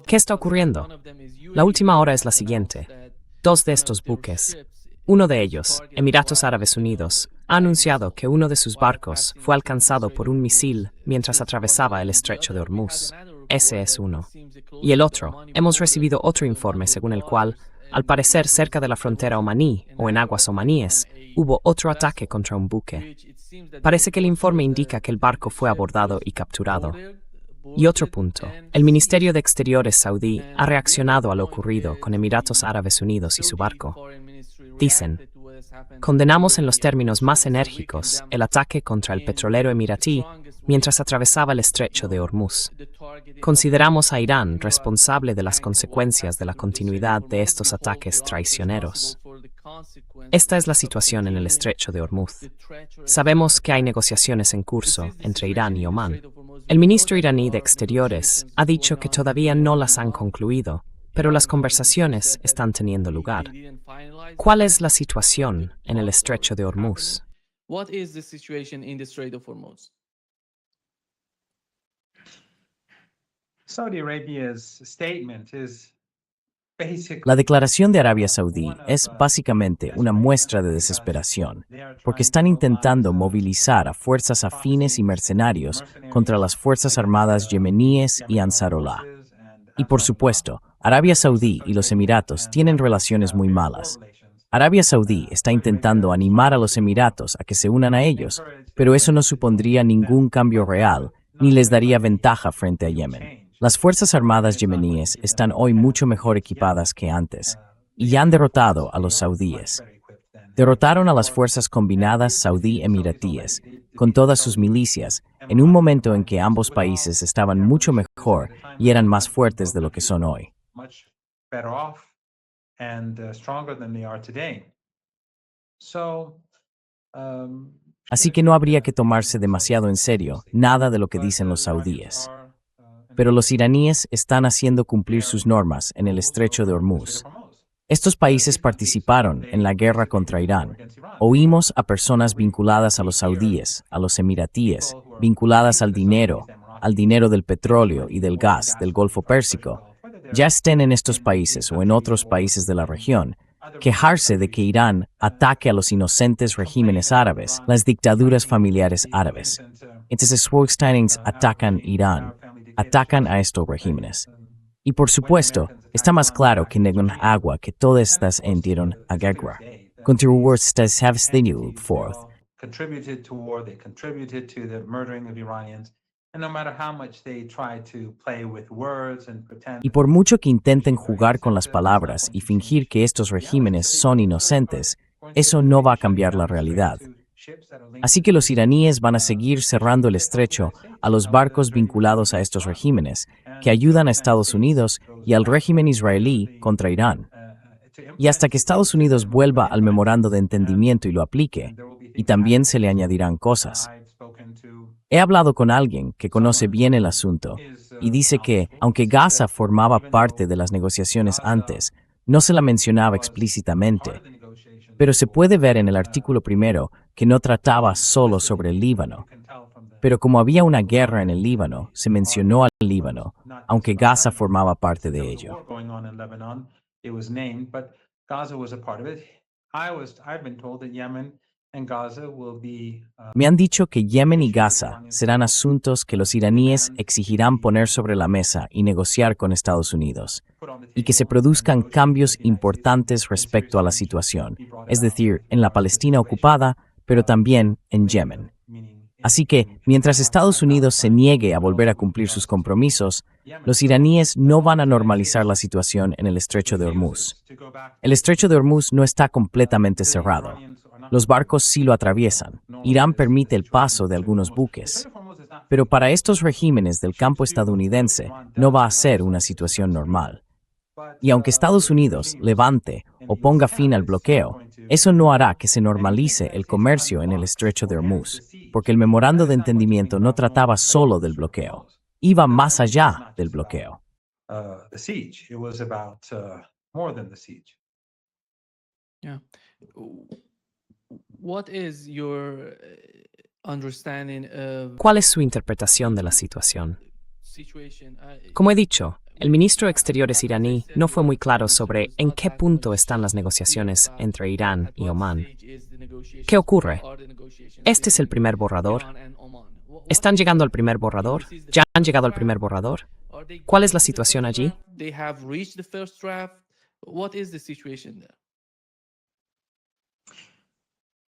¿Qué está ocurriendo? La última hora es la siguiente. Dos de estos buques, uno de ellos, Emiratos Árabes Unidos, ha anunciado que uno de sus barcos fue alcanzado por un misil mientras atravesaba el estrecho de Hormuz. Ese es uno. Y el otro, hemos recibido otro informe según el cual, al parecer cerca de la frontera omaní o en aguas omaníes, hubo otro ataque contra un buque. Parece que el informe indica que el barco fue abordado y capturado. Y otro punto, el Ministerio de Exteriores saudí ha reaccionado a lo ocurrido con Emiratos Árabes Unidos y su barco. Dicen, condenamos en los términos más enérgicos el ataque contra el petrolero emiratí mientras atravesaba el estrecho de Hormuz. Consideramos a Irán responsable de las consecuencias de la continuidad de estos ataques traicioneros. Esta es la situación en el estrecho de Hormuz. Sabemos que hay negociaciones en curso entre Irán y Omán. El ministro iraní de Exteriores ha dicho que todavía no las han concluido, pero las conversaciones están teniendo lugar. ¿Cuál es la situación en el estrecho de Hormuz? Saudi Arabia's statement is La declaración de Arabia Saudí es básicamente una muestra de desesperación, porque están intentando movilizar a fuerzas afines y mercenarios contra las Fuerzas Armadas yemeníes y Ansarollah. Y por supuesto, Arabia Saudí y los Emiratos tienen relaciones muy malas. Arabia Saudí está intentando animar a los Emiratos a que se unan a ellos, pero eso no supondría ningún cambio real, ni les daría ventaja frente a Yemen. Las Fuerzas Armadas yemeníes están hoy mucho mejor equipadas que antes, y ya han derrotado a los saudíes. Derrotaron a las fuerzas combinadas saudí-emiratíes, con todas sus milicias, en un momento en que ambos países estaban mucho mejor y eran más fuertes de lo que son hoy. Así que no habría que tomarse demasiado en serio nada de lo que dicen los saudíes. Pero los iraníes están haciendo cumplir sus normas en el estrecho de Hormuz. Estos países participaron en la guerra contra Irán. Oímos a personas vinculadas a los saudíes, a los emiratíes, vinculadas al dinero del petróleo y del gas del Golfo Pérsico, ya estén en estos países o en otros países de la región, quejarse de que Irán ataque a los inocentes regímenes árabes, las dictaduras familiares árabes. Entonces, Schwarzenegger atacan Irán, atacan a estos regímenes. Y por supuesto, está más claro que negan agua que todas estas entidieron a guerra. Contribuir estas have tenido forth. contributed to war, they contributed to the murdering of Iranians. And no matter how much they try to play with words and pretend. Y por mucho que intenten jugar con las palabras y fingir que estos regímenes son inocentes, eso no va a cambiar la realidad. Así que los iraníes van a seguir cerrando el estrecho a los barcos vinculados a estos regímenes, que ayudan a Estados Unidos y al régimen israelí contra Irán. Y hasta que Estados Unidos vuelva al memorando de entendimiento y lo aplique, y también se le añadirán cosas. He hablado con alguien que conoce bien el asunto y dice que, aunque Gaza formaba parte de las negociaciones antes, no se la mencionaba explícitamente. Pero se puede ver en el artículo primero que no trataba solo sobre el Líbano. Pero como había una guerra en el Líbano, se mencionó al Líbano, aunque Gaza formaba parte de ello. Me han dicho que Yemen y Gaza serán asuntos que los iraníes exigirán poner sobre la mesa y negociar con Estados Unidos, y que se produzcan cambios importantes respecto a la situación, es decir, en la Palestina ocupada, pero también en Yemen. Así que, mientras Estados Unidos se niegue a volver a cumplir sus compromisos, los iraníes no van a normalizar la situación en el estrecho de Hormuz. El estrecho de Hormuz no está completamente cerrado. Los barcos sí lo atraviesan. Irán permite el paso de algunos buques. Pero para estos regímenes del campo estadounidense no va a ser una situación normal. Y aunque Estados Unidos levante o ponga fin al bloqueo, eso no hará que se normalice el comercio en el estrecho de Hormuz, porque el memorando de entendimiento no trataba solo del bloqueo, iba más allá del bloqueo. ¿Cuál es su interpretación de la situación? Como he dicho, el ministro de Exteriores iraní no fue muy claro sobre en qué punto están las negociaciones entre Irán y Omán. ¿Qué ocurre? Este es el primer borrador. ¿Están llegando al primer borrador? ¿Ya han llegado al primer borrador? ¿Cuál es la situación allí?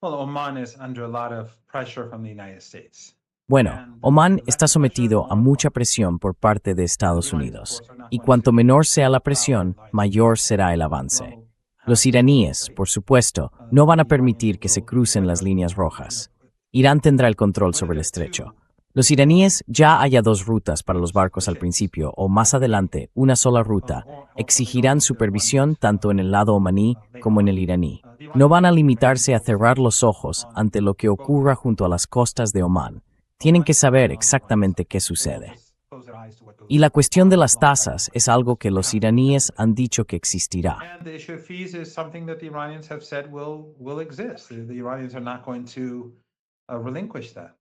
Well, Oman is under a lot of pressure from the United States. Bueno, Omán está sometido a mucha presión por parte de Estados Unidos, y cuanto menor sea la presión, mayor será el avance. Los iraníes, por supuesto, no van a permitir que se crucen las líneas rojas. Irán tendrá el control sobre el estrecho. Los iraníes ya haya dos rutas para los barcos al principio o más adelante una sola ruta, exigirán supervisión tanto en el lado omaní como en el iraní. No van a limitarse a cerrar los ojos ante lo que ocurra junto a las costas de Omán. Tienen que saber exactamente qué sucede. Y la cuestión de las tasas es algo que los iraníes han dicho que existirá. And the issue of fees is something that the Iranians have said will exist. The Iranians are not going to relinquish that.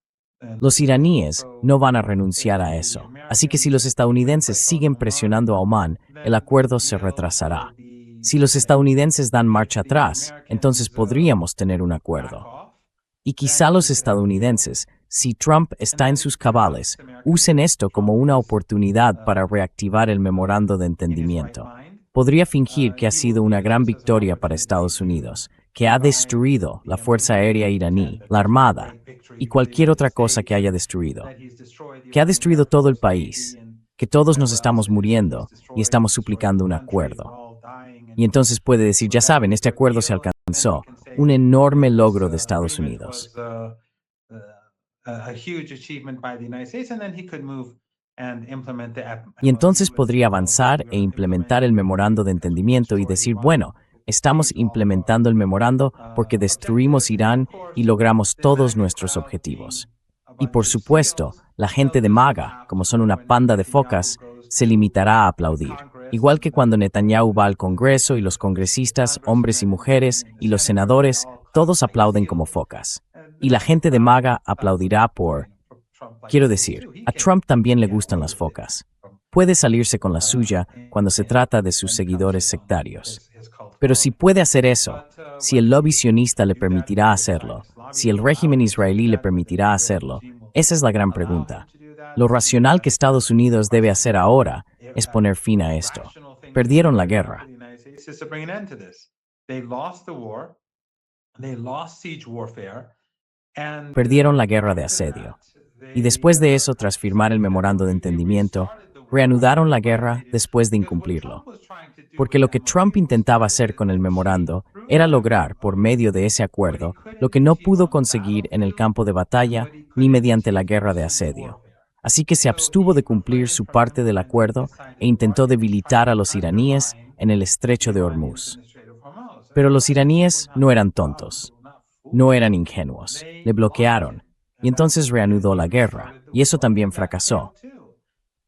Los iraníes no van a renunciar a eso. Así que si los estadounidenses siguen presionando a Omán, el acuerdo se retrasará. Si los estadounidenses dan marcha atrás, entonces podríamos tener un acuerdo. Y quizá los estadounidenses, si Trump está en sus cabales, usen esto como una oportunidad para reactivar el memorando de entendimiento. Podría fingir que ha sido una gran victoria para Estados Unidos, que ha destruido la Fuerza Aérea iraní, la Armada, y cualquier otra cosa que haya destruido. Que ha destruido todo el país, que todos nos estamos muriendo y estamos suplicando un acuerdo. Y entonces puede decir, ya saben, este acuerdo se alcanzó, un enorme logro de Estados Unidos. Y entonces podría avanzar e implementar el memorando de entendimiento y decir, bueno, estamos implementando el memorando porque destruimos Irán y logramos todos nuestros objetivos. Y por supuesto, la gente de MAGA, como son una panda de focas, se limitará a aplaudir. Igual que cuando Netanyahu va al Congreso y los congresistas, hombres y mujeres, y los senadores, todos aplauden como focas. Y la gente de MAGA aplaudirá por... Quiero decir, a Trump también le gustan las focas. Puede salirse con la suya cuando se trata de sus seguidores sectarios. Pero si puede hacer eso, si el lobby sionista le permitirá hacerlo, si el régimen israelí le permitirá hacerlo, esa es la gran pregunta. Lo racional que Estados Unidos debe hacer ahora es poner fin a esto. Perdieron la guerra. Perdieron la guerra de asedio. Y después de eso, tras firmar el memorando de entendimiento, reanudaron la guerra después de incumplirlo. Porque lo que Trump intentaba hacer con el memorando era lograr, por medio de ese acuerdo, lo que no pudo conseguir en el campo de batalla ni mediante la guerra de asedio. Así que se abstuvo de cumplir su parte del acuerdo e intentó debilitar a los iraníes en el estrecho de Hormuz. Pero los iraníes no eran tontos, no eran ingenuos, le bloquearon, y entonces reanudó la guerra, y eso también fracasó.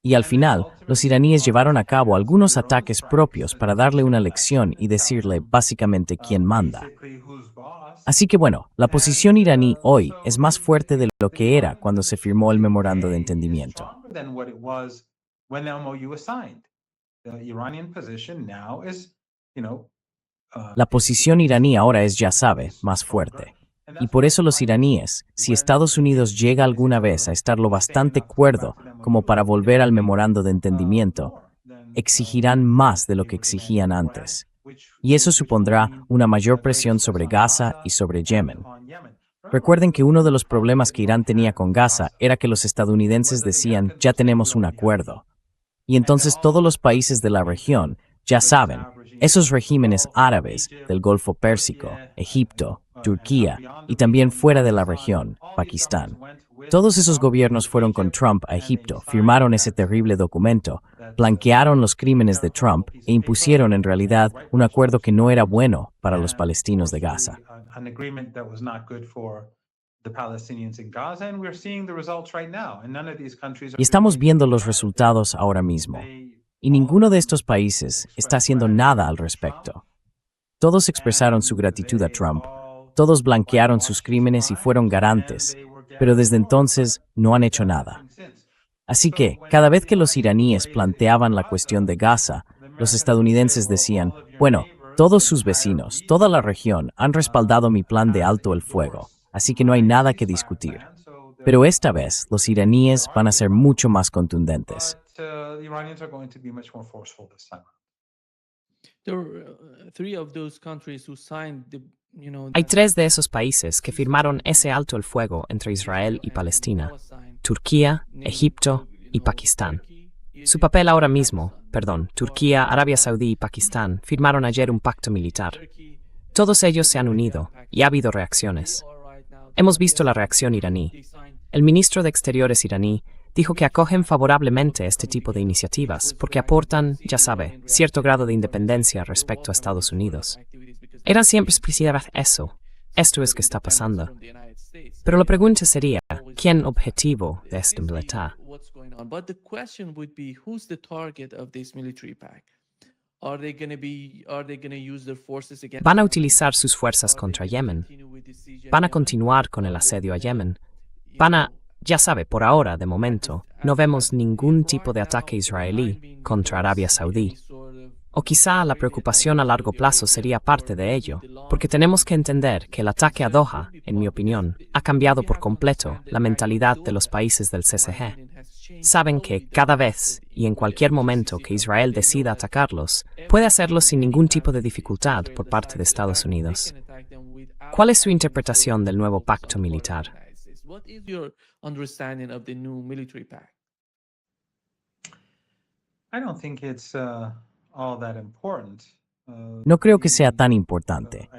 Y al final, los iraníes llevaron a cabo algunos ataques propios para darle una lección y decirle básicamente quién manda. Así que bueno, la posición iraní hoy es más fuerte de lo que era cuando se firmó el memorando de entendimiento. La posición iraní ahora es, ya sabe, más fuerte. Y por eso los iraníes, si Estados Unidos llega alguna vez a estar lo bastante cuerdo como para volver al memorando de entendimiento, exigirán más de lo que exigían antes. Y eso supondrá una mayor presión sobre Gaza y sobre Yemen. Recuerden que uno de los problemas que Irán tenía con Gaza era que los estadounidenses decían, ya tenemos un acuerdo. Y entonces todos los países de la región, ya saben, esos regímenes árabes del Golfo Pérsico, Egipto, Turquía y también fuera de la región, Pakistán. Todos esos gobiernos fueron con Trump a Egipto, firmaron ese terrible documento, blanquearon los crímenes de Trump e impusieron en realidad un acuerdo que no era bueno para los palestinos de Gaza. Y estamos viendo los resultados ahora mismo. Y ninguno de estos países está haciendo nada al respecto. Todos expresaron su gratitud a Trump, todos blanquearon sus crímenes y fueron garantes, pero desde entonces no han hecho nada. Así que, cada vez que los iraníes planteaban la cuestión de Gaza, los estadounidenses decían, bueno, todos sus vecinos, toda la región han respaldado mi plan de alto el fuego, así que no hay nada que discutir. Pero esta vez, los iraníes van a ser mucho más contundentes. Hay 3 de esos países que firmaron ese alto el fuego entre Israel y Palestina: Turquía, Egipto y Pakistán. Su papel ahora mismo, Turquía, Arabia Saudí y Pakistán firmaron ayer un pacto militar. Todos ellos se han unido y ha habido reacciones. Hemos visto la reacción iraní. El ministro de Exteriores iraní dijo que acogen favorablemente este tipo de iniciativas porque aportan, ya sabe, cierto grado de independencia respecto a Estados Unidos. Irán siempre explicará eso. Esto es que está pasando. Pero la pregunta sería, ¿quién objetivo de este militar? ¿Van a utilizar sus fuerzas contra Yemen? ¿Van a continuar con el asedio a Yemen? Ya sabe, por ahora, de momento, no vemos ningún tipo de ataque israelí contra Arabia Saudí. O quizá la preocupación a largo plazo sería parte de ello, porque tenemos que entender que el ataque a Doha, en mi opinión, ha cambiado por completo la mentalidad de los países del CCG. Saben que cada vez y en cualquier momento que Israel decida atacarlos, puede hacerlo sin ningún tipo de dificultad por parte de Estados Unidos. ¿Cuál es su interpretación del nuevo pacto militar? No creo que sea tan importante.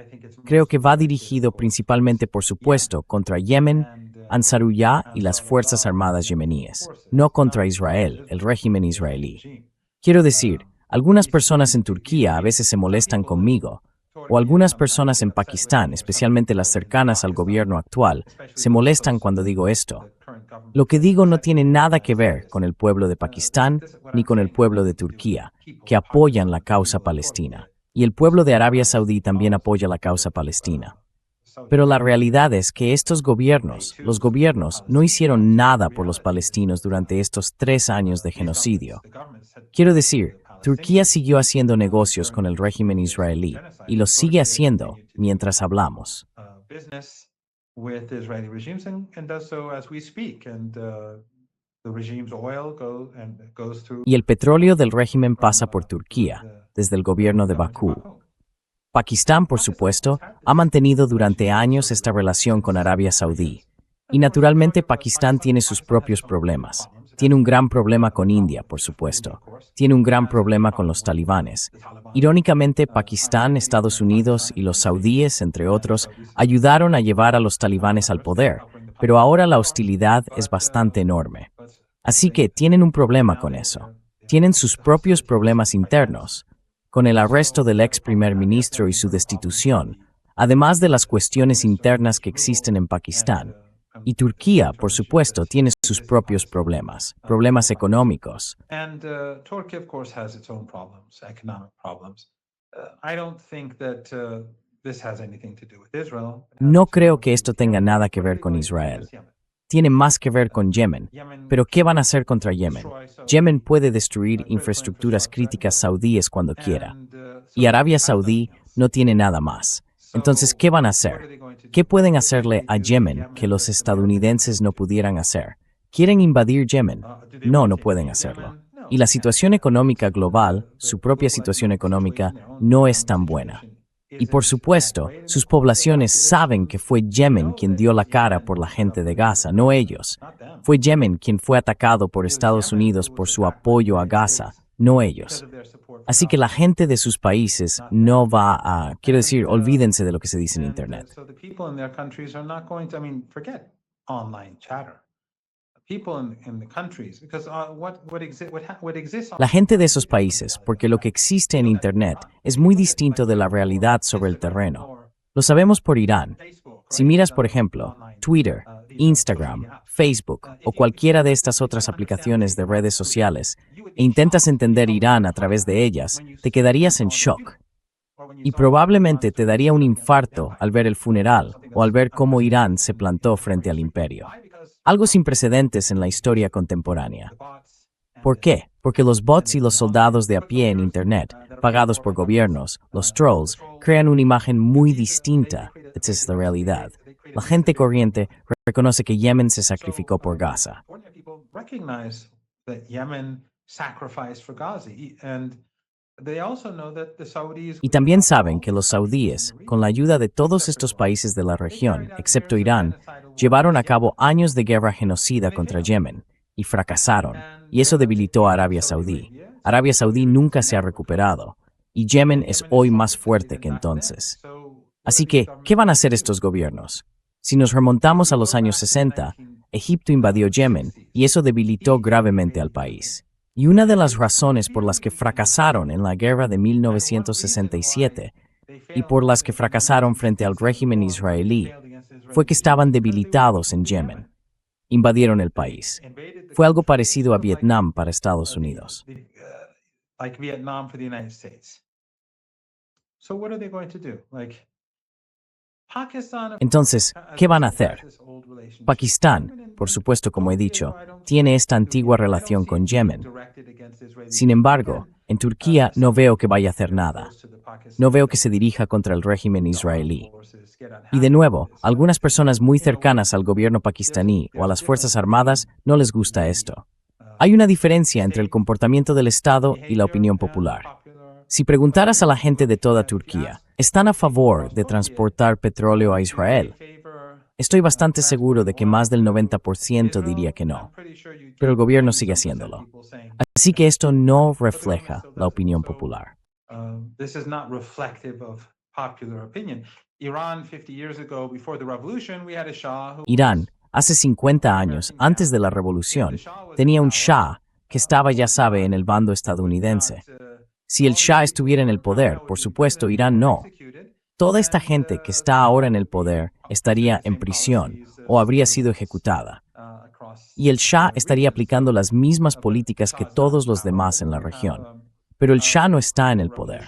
Creo que va dirigido principalmente, por supuesto, contra Yemen, Ansarullah y las Fuerzas Armadas yemeníes, no contra Israel, el régimen israelí. Quiero decir, algunas personas en Turquía a veces se molestan conmigo, o algunas personas en Pakistán, especialmente las cercanas al gobierno actual, se molestan cuando digo esto. Lo que digo no tiene nada que ver con el pueblo de Pakistán ni con el pueblo de Turquía, que apoyan la causa palestina. Y el pueblo de Arabia Saudí también apoya la causa palestina. Pero la realidad es que estos gobiernos, los gobiernos, no hicieron nada por los palestinos durante estos 3 años de genocidio. Quiero decir, Turquía siguió haciendo negocios con el régimen israelí y lo sigue haciendo mientras hablamos. Y el petróleo del régimen pasa por Turquía, desde el gobierno de Bakú. Pakistán, por supuesto, ha mantenido durante años esta relación con Arabia Saudí. Y naturalmente Pakistán tiene sus propios problemas. Tiene un gran problema con India, por supuesto. Tiene un gran problema con los talibanes. Irónicamente, Pakistán, Estados Unidos y los saudíes, entre otros, ayudaron a llevar a los talibanes al poder, pero ahora la hostilidad es bastante enorme. Así que tienen un problema con eso. Tienen sus propios problemas internos, con el arresto del ex primer ministro y su destitución, además de las cuestiones internas que existen en Pakistán. Y Turquía, por supuesto, tiene sus propios problemas económicos. No creo que esto tenga nada que ver con Israel. Tiene más que ver con Yemen. Pero ¿qué van a hacer contra Yemen? Yemen puede destruir infraestructuras críticas saudíes cuando quiera. Y Arabia Saudí no tiene nada más. Entonces, ¿qué van a hacer? ¿Qué pueden hacerle a Yemen que los estadounidenses no pudieran hacer? ¿Quieren invadir Yemen? No, no pueden hacerlo. Y la situación económica global, su propia situación económica, no es tan buena. Y por supuesto, sus poblaciones saben que fue Yemen quien dio la cara por la gente de Gaza, no ellos. Fue Yemen quien fue atacado por Estados Unidos por su apoyo a Gaza, no ellos. Así que la gente de sus países no va a, quiero decir, olvídense de lo que se dice en Internet. La gente de esos países, porque lo que existe en Internet es muy distinto de la realidad sobre el terreno. Lo sabemos por Irán. Si miras, por ejemplo, Twitter, Instagram, Facebook o cualquiera de estas otras aplicaciones de redes sociales e intentas entender Irán a través de ellas, te quedarías en shock. Y probablemente te daría un infarto al ver el funeral o al ver cómo Irán se plantó frente al imperio. Algo sin precedentes en la historia contemporánea. ¿Por qué? Porque los bots y los soldados de a pie en Internet, pagados por gobiernos, los trolls, crean una imagen muy distinta. Esa es la realidad. La gente corriente reconoce que Yemen se sacrificó por Gaza. Y también saben que los saudíes, con la ayuda de todos estos países de la región, excepto Irán, llevaron a cabo años de guerra genocida contra Yemen, y fracasaron, y eso debilitó a Arabia Saudí. Arabia Saudí nunca se ha recuperado, y Yemen es hoy más fuerte que entonces. Así que, ¿qué van a hacer estos gobiernos? Si nos remontamos a los años 60, Egipto invadió Yemen, y eso debilitó gravemente al país. Y una de las razones por las que fracasaron en la guerra de 1967 y por las que fracasaron frente al régimen israelí fue que estaban debilitados en Yemen. Invadieron el país. Fue algo parecido a Vietnam para Estados Unidos. Entonces, ¿qué van a hacer? Pakistán, por supuesto, como he dicho, tiene esta antigua relación con Yemen. Sin embargo, en Turquía no veo que vaya a hacer nada. No veo que se dirija contra el régimen israelí. Y de nuevo, a algunas personas muy cercanas al gobierno pakistaní o a las Fuerzas Armadas no les gusta esto. Hay una diferencia entre el comportamiento del Estado y la opinión popular. Si preguntaras a la gente de toda Turquía, ¿están a favor de transportar petróleo a Israel? Estoy bastante seguro de que más del 90% diría que no, pero el gobierno sigue haciéndolo. Así que esto no refleja la opinión popular. Irán, hace 50 años, antes de la revolución, tenía un Shah que estaba, ya sabe, en el bando estadounidense. Si el Shah estuviera en el poder, por supuesto, Irán no. Toda esta gente que está ahora en el poder estaría en prisión o habría sido ejecutada. Y el Shah estaría aplicando las mismas políticas que todos los demás en la región. Pero el Shah no está en el poder.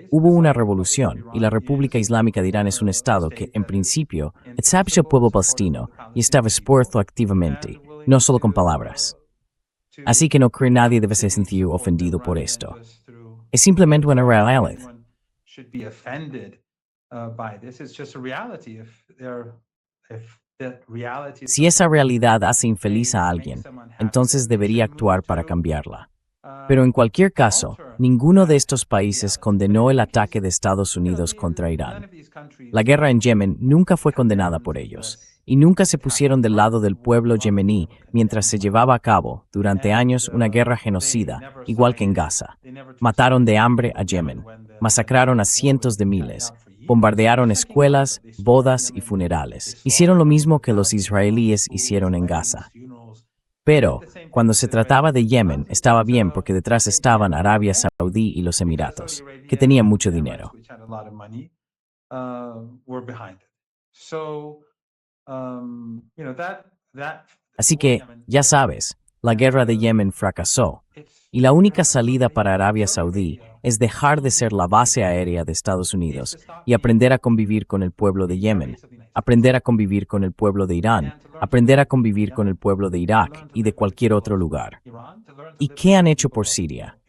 Hubo una revolución y la República Islámica de Irán es un estado que, en principio, excepto el pueblo palestino y estaba esfuerzo activamente, no solo con palabras. Así que no creo que nadie debe ser sentido ofendido por esto. Es simplemente una realidad. Si esa realidad hace infeliz a alguien, entonces debería actuar para cambiarla. Pero en cualquier caso, ninguno de estos países condenó el ataque de Estados Unidos contra Irán. La guerra en Yemen nunca fue condenada por ellos, y nunca se pusieron del lado del pueblo yemení mientras se llevaba a cabo, durante años, una guerra genocida, igual que en Gaza. Mataron de hambre a Yemen, masacraron a cientos de miles, bombardearon escuelas, bodas y funerales. Hicieron lo mismo que los israelíes hicieron en Gaza. Pero, cuando se trataba de Yemen, estaba bien porque detrás estaban Arabia Saudí y los Emiratos, que tenían mucho dinero. Así que, ya sabes, la guerra de Yemen fracasó, y la única salida para Arabia Saudí es dejar de ser la base aérea de Estados Unidos y aprender a convivir con el pueblo de Yemen, aprender a convivir con el pueblo de Irán, aprender a convivir con el pueblo de Irak y de cualquier otro lugar. ¿Y qué han hecho por Siria?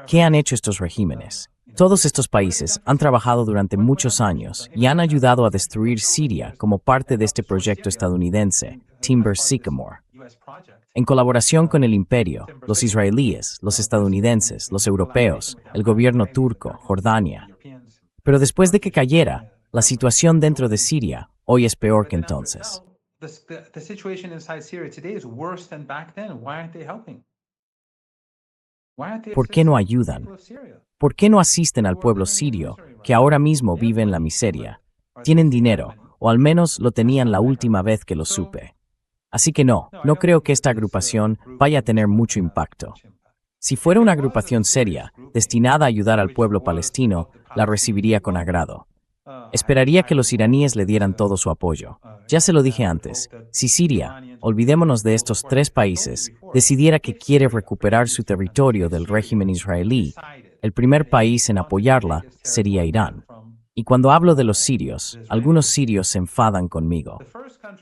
¿Qué han hecho estos regímenes? Todos estos países han trabajado durante muchos años y han ayudado a destruir Siria como parte de este proyecto estadounidense, Timber Sycamore. En colaboración con el imperio, los israelíes, los estadounidenses, los europeos, el gobierno turco, Jordania. Pero después de que cayera, la situación dentro de Siria hoy es peor que entonces. ¿Por qué no ayudan? ¿Por qué no asisten al pueblo sirio, que ahora mismo vive en la miseria? Tienen dinero, o al menos lo tenían la última vez que lo supe. Así que no creo que esta agrupación vaya a tener mucho impacto. Si fuera una agrupación seria, destinada a ayudar al pueblo palestino, la recibiría con agrado. Esperaría que los iraníes le dieran todo su apoyo. Ya se lo dije antes, si Siria, olvidémonos de estos 3 países, decidiera que quiere recuperar su territorio del régimen israelí, el primer país en apoyarla sería Irán. Y cuando hablo de los sirios, algunos sirios se enfadan conmigo.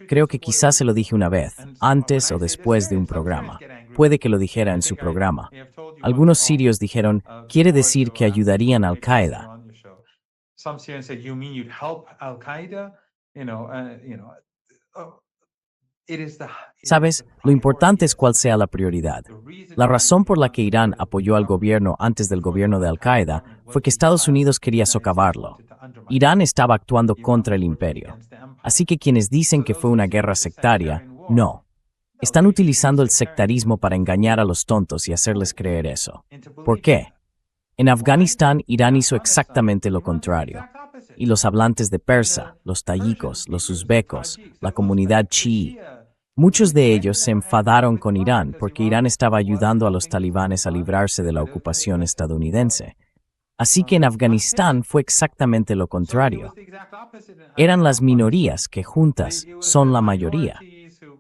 Creo que quizás se lo dije una vez, antes o después de un programa. Puede que lo dijera en su programa. Algunos sirios dijeron, quiere decir que ayudarían a Al-Qaeda. Sabes, lo importante es cuál sea la prioridad. La razón por la que Irán apoyó al gobierno antes del gobierno de Al-Qaeda fue que Estados Unidos quería socavarlo. Irán estaba actuando contra el imperio. Así que quienes dicen que fue una guerra sectaria, no. Están utilizando el sectarismo para engañar a los tontos y hacerles creer eso. ¿Por qué? En Afganistán, Irán hizo exactamente lo contrario. Y los hablantes de persa, los tayikos, los uzbekos, la comunidad chií, muchos de ellos se enfadaron con Irán porque Irán estaba ayudando a los talibanes a librarse de la ocupación estadounidense. Así que en Afganistán fue exactamente lo contrario. Eran las minorías que juntas son la mayoría.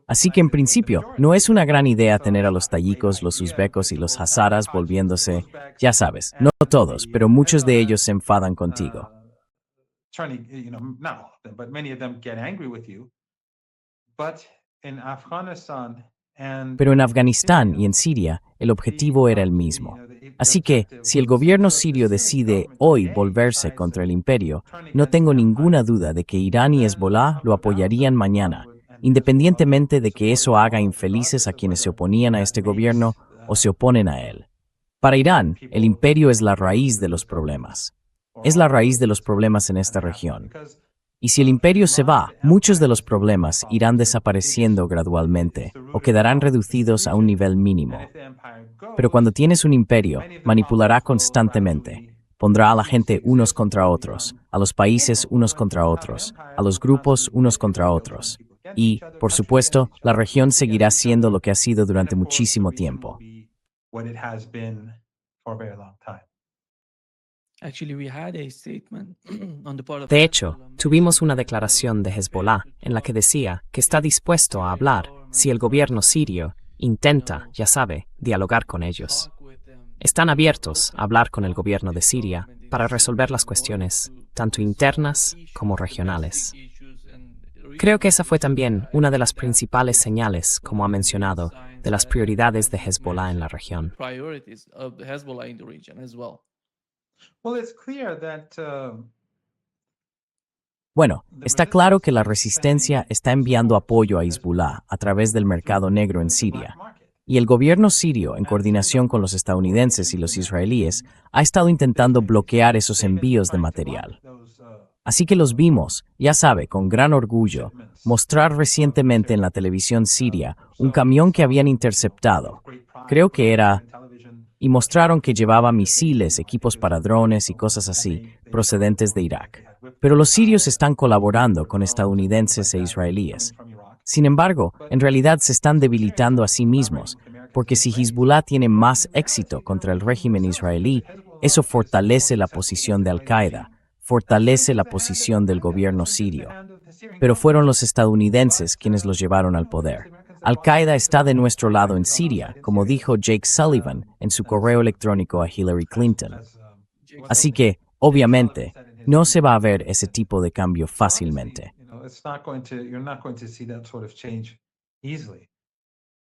Así que en principio no es una gran idea tener a los tayikos, los uzbekos y los hazaras volviéndose, ya sabes, no todos, pero muchos de ellos se enfadan contigo. Pero en Afganistán y en Siria, el objetivo era el mismo. Así que, si el gobierno sirio decide hoy volverse contra el imperio, no tengo ninguna duda de que Irán y Hezbollah lo apoyarían mañana, independientemente de que eso haga infelices a quienes se oponían a este gobierno o se oponen a él. Para Irán, el imperio es la raíz de los problemas. Es la raíz de los problemas en esta región. Y si el imperio se va, muchos de los problemas irán desapareciendo gradualmente o quedarán reducidos a un nivel mínimo. Pero cuando tienes un imperio, manipulará constantemente. Pondrá a la gente unos contra otros, a los países unos contra otros, a los grupos unos contra otros. Y, por supuesto, la región seguirá siendo lo que ha sido durante muchísimo tiempo. De hecho, tuvimos una declaración de Hezbollah en la que decía que está dispuesto a hablar si el gobierno sirio intenta, ya sabe, dialogar con ellos. Están abiertos a hablar con el gobierno de Siria para resolver las cuestiones, tanto internas como regionales. Creo que esa fue también una de las principales señales, como ha mencionado, de las prioridades de Hezbollah en la región. Bueno, está claro que la resistencia está enviando apoyo a Hezbollah a través del mercado negro en Siria. Y el gobierno sirio, en coordinación con los estadounidenses y los israelíes, ha estado intentando bloquear esos envíos de material. Así que los vimos, ya sabe, con gran orgullo, mostrar recientemente en la televisión siria un camión que habían interceptado. Creo que era... Y mostraron que llevaba misiles, equipos para drones y cosas así, procedentes de Irak. Pero los sirios están colaborando con estadounidenses e israelíes. Sin embargo, en realidad se están debilitando a sí mismos, porque si Hezbollah tiene más éxito contra el régimen israelí, eso fortalece la posición de Al-Qaeda, fortalece la posición del gobierno sirio. Pero fueron los estadounidenses quienes los llevaron al poder. Al-Qaeda está de nuestro lado en Siria, como dijo Jake Sullivan en su correo electrónico a Hillary Clinton. Así que, obviamente, no se va a ver ese tipo de cambio fácilmente.